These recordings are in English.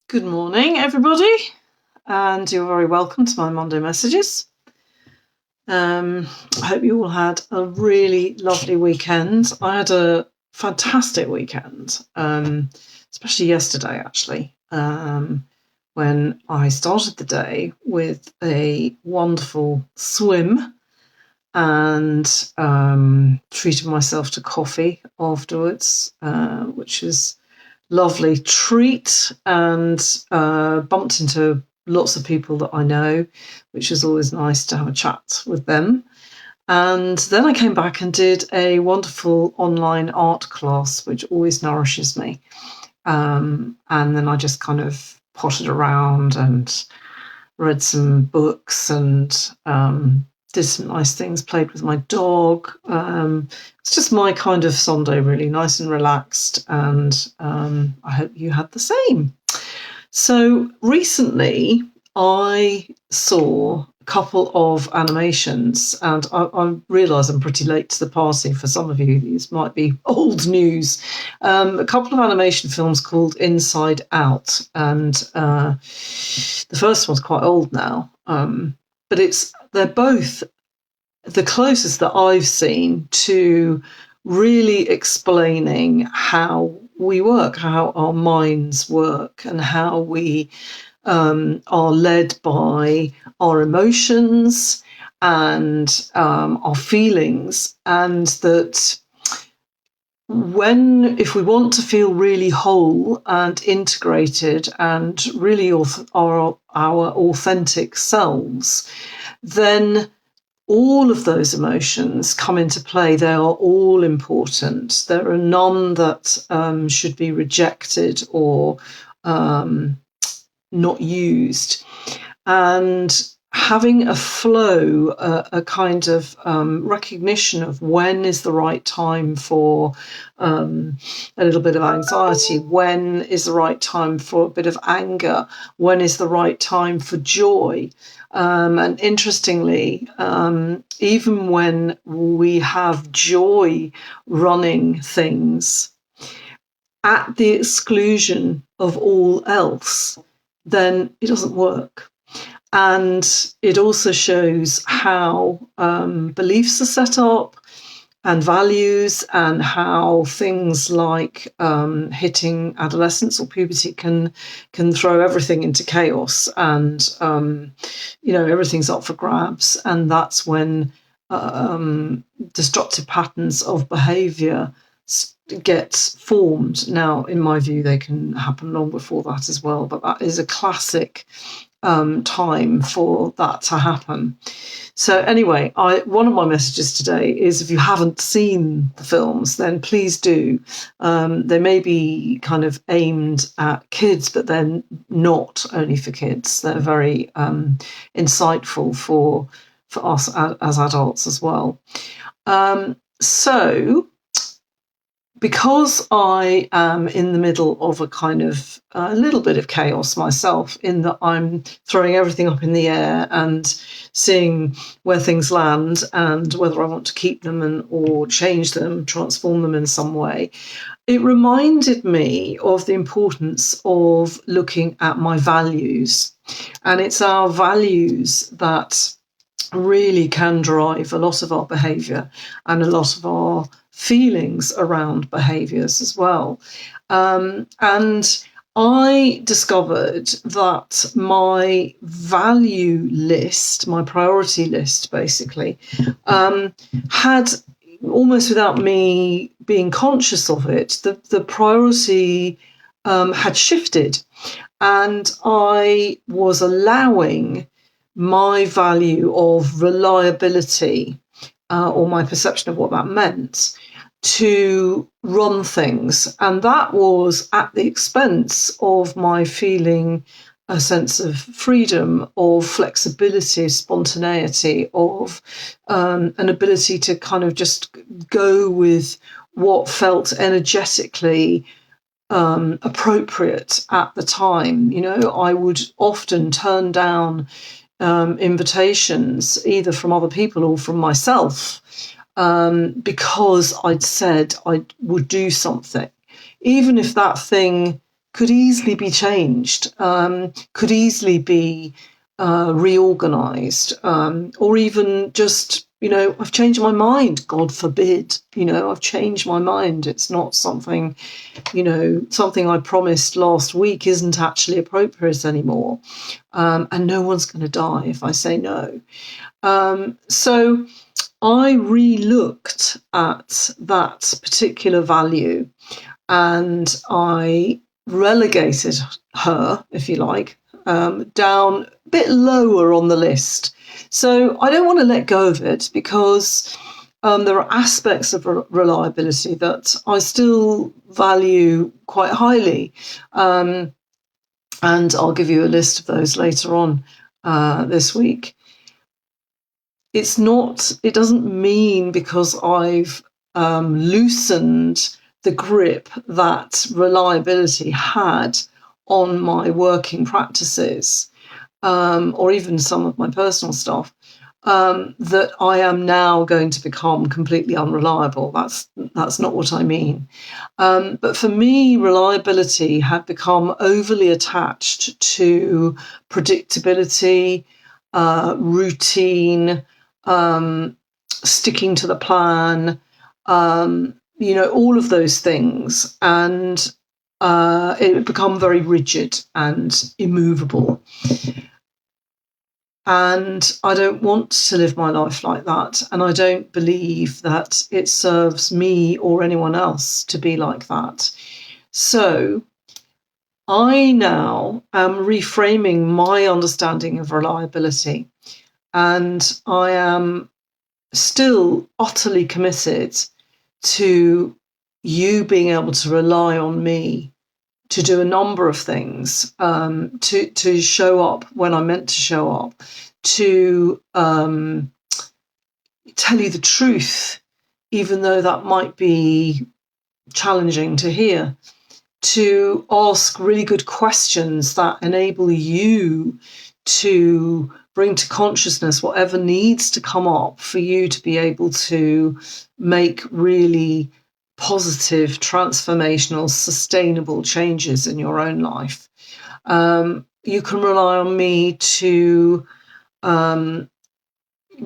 Good morning, everybody, and you're very welcome to my Monday messages. I hope you all had a really lovely weekend. I had a fantastic weekend, especially yesterday, actually, when I started the day with a wonderful swim and treated myself to coffee afterwards, which was lovely treat, and bumped into lots of people that I know, which is always nice to have a chat with them. And then I came back and did a wonderful online art class, which always nourishes me. And then I just kind of potted around and read some books and did some nice things, played with my dog. It's just my kind of Sunday, really nice and relaxed, and I hope you had the same. So recently I saw a couple of animations, and I realise I'm pretty late to the party for some of you. These might be old news. A couple of animation films called Inside Out, and the first one's quite old now, but they're both the closest that I've seen to really explaining how we work, how our minds work, and how we are led by our emotions and our feelings, and that if we want to feel really whole and integrated and really our authentic selves, then all of those emotions come into play. They are all important. There are none that should be rejected or not used. And having a flow, a kind of recognition of when is the right time for a little bit of anxiety, when is the right time for a bit of anger, when is the right time for joy. And interestingly, even when we have joy running things at the exclusion of all else, then it doesn't work. And it also shows how beliefs are set up and values, and how things like hitting adolescence or puberty can throw everything into chaos, and everything's up for grabs, and that's when destructive patterns of behaviour get formed. Now, in my view, they can happen long before that as well, but that is a classic time for that to happen. So anyway, one of my messages today is, if you haven't seen the films, then please do. They may be kind of aimed at kids, but they're not only for kids. They're very insightful for us as adults as well. So because I am in the middle of a kind of a little bit of chaos myself, in that I'm throwing everything up in the air and seeing where things land and whether I want to keep them or change them, transform them in some way, it reminded me of the importance of looking at my values. And it's our values that really can drive a lot of our behaviour and a lot of our feelings around behaviours as well. And I discovered that my value list, my priority list, basically, had, almost without me being conscious of it, the priority had shifted. And I was allowing my value of reliability, or my perception of what that meant, to run things. And that was at the expense of my feeling a sense of freedom, of flexibility, spontaneity, of an ability to kind of just go with what felt energetically appropriate at the time. I would often turn down invitations, either from other people or from myself, because I'd said I would do something, even if that thing could easily be changed, could easily be reorganized, or even just, I've changed my mind, God forbid, I've changed my mind. It's not something, something I promised last week isn't actually appropriate anymore. And no one's going to die if I say no. So I re-looked at that particular value and I relegated her, if you like, down a bit lower on the list. So I don't want to let go of it because there are aspects of reliability that I still value quite highly. And I'll give you a list of those later on this week. It doesn't mean because I've loosened the grip that reliability had on my working practices, or even some of my personal stuff, that I am now going to become completely unreliable. That's not what I mean. But for me, reliability had become overly attached to predictability, routine, sticking to the plan, all of those things. And it had become very rigid and immovable. And I don't want to live my life like that. And I don't believe that it serves me or anyone else to be like that. So I now am reframing my understanding of reliability. And I am still utterly committed to you being able to rely on me to do a number of things, to show up when I'm meant to show up, to tell you the truth, even though that might be challenging to hear, to ask really good questions that enable you to bring to consciousness whatever needs to come up for you to be able to make really positive, transformational, sustainable changes in your own life. You can rely on me to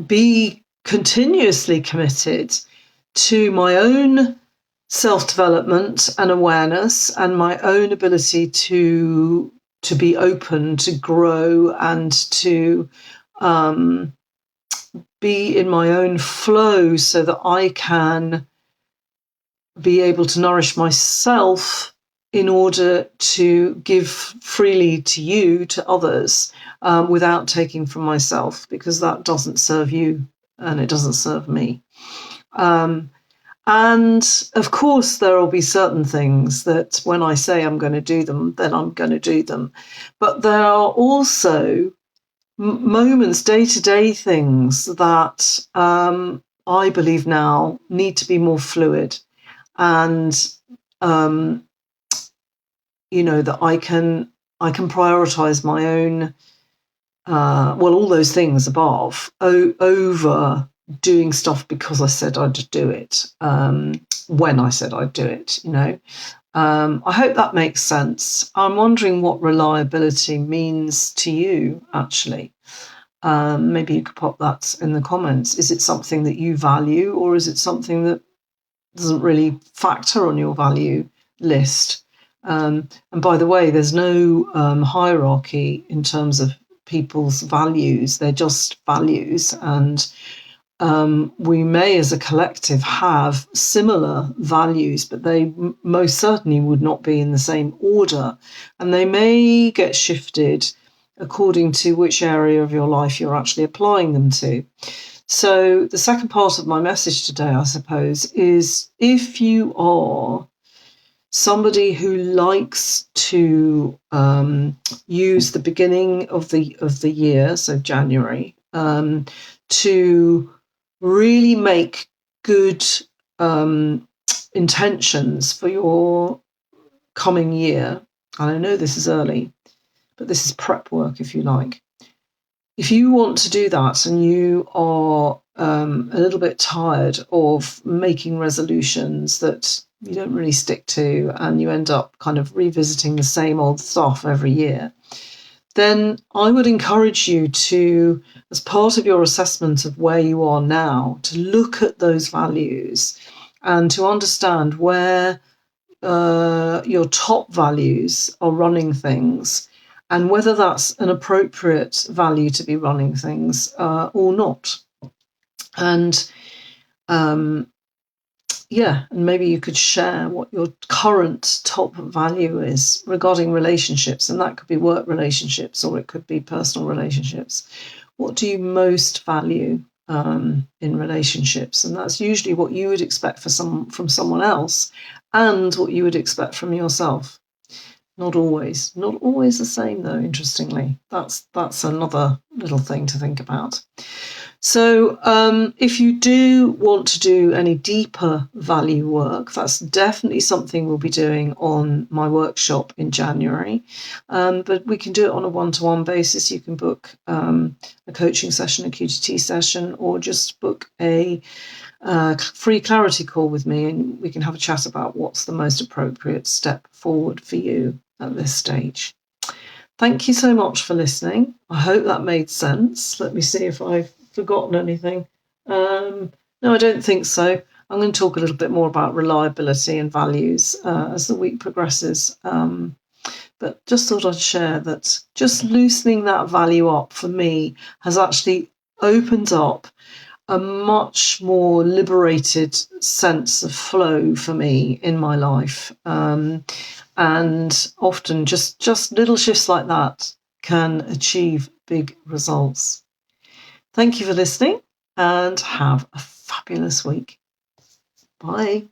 be continuously committed to my own self-development and awareness and my own ability to be open, to grow, and to be in my own flow so that I can be able to nourish myself in order to give freely to you, to others, without taking from myself, because that doesn't serve you and it doesn't serve me. And of course, there will be certain things that when I say I'm going to do them, then I'm going to do them. But there are also moments, day-to-day things that I believe now need to be more fluid. And, that I can prioritize my own, all those things above, over doing stuff because I said I'd do it, when I said I'd do it, I hope that makes sense. I'm wondering what reliability means to you, actually. Maybe you could pop that in the comments. Is it something that you value, or is it something that doesn't really factor on your value list? And by the way, there's no hierarchy in terms of people's values. They're just values. And we may, as a collective, have similar values, but they most certainly would not be in the same order. And they may get shifted according to which area of your life you're actually applying them to. So the second part of my message today, I suppose, is if you are somebody who likes to use the beginning of the year, so January, to really make good intentions for your coming year. And I know this is early, but this is prep work, if you like. If you want to do that and you are a little bit tired of making resolutions that you don't really stick to, and you end up kind of revisiting the same old stuff every year, then I would encourage you to, as part of your assessment of where you are now, to look at those values and to understand where your top values are running things, and whether that's an appropriate value to be running things or not. And and maybe you could share what your current top value is regarding relationships, and that could be work relationships or it could be personal relationships. What do you most value in relationships? And that's usually what you would expect from someone else, and what you would expect from yourself. Not always the same, though. Interestingly, that's another little thing to think about. So if you do want to do any deeper value work, that's definitely something we'll be doing on my workshop in January. But we can do it on a one-to-one basis. You can book a coaching session, a QTT session, or just book a free clarity call with me, and we can have a chat about what's the most appropriate step forward for you at this stage. Thank you so much for listening. I hope that made sense. Let me see if I've forgotten anything. No, I don't think so. I'm going to talk a little bit more about reliability and values as the week progresses. But just thought I'd share that just loosening that value up for me has actually opened up a much more liberated sense of flow for me in my life. And often just little shifts like that can achieve big results. Thank you for listening, and have a fabulous week. Bye.